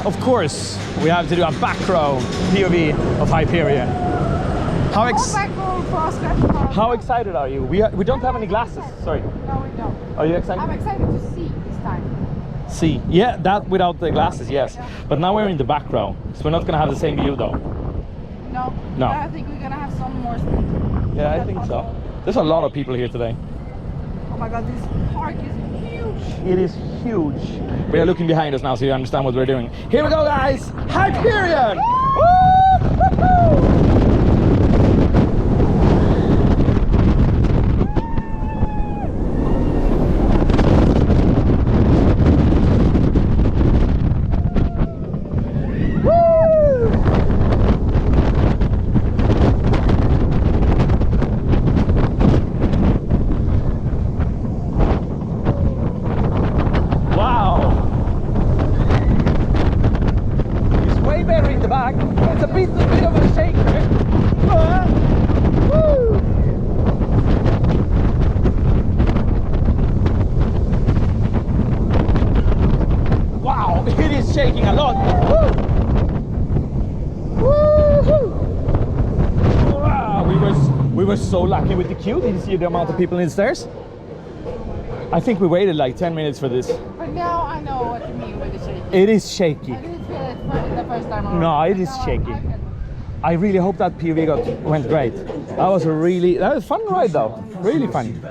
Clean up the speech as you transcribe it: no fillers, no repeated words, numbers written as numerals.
of course, we have to do a back row POV of Hyperion. How excited are you? We don't have any glasses. Sorry. No, we don't. Are you excited? I'm excited to see this time. See, yeah, that without the glasses, yes. Yeah. But now we're in the back row, so we're not gonna have the same view though. No. No. I think we're gonna have some more space. Yeah, I think so. There's a lot of people here today. Oh my god, this park is huge. It is huge. We are looking behind us now so you understand what we're doing. Here we go, guys! Hyperion! It's a bit of a shaker. Woo! Wow, it is shaking a lot. Woo! Wow, we were so lucky with the queue. Did you see the amount of people in the stairs? I think we waited like 10 minutes for this. But now I know what you mean with the shaking. It is shaky. I didn't feel it the first time around. No, it is shaky. I really hope that POV went great. That was a fun ride though. Really fun.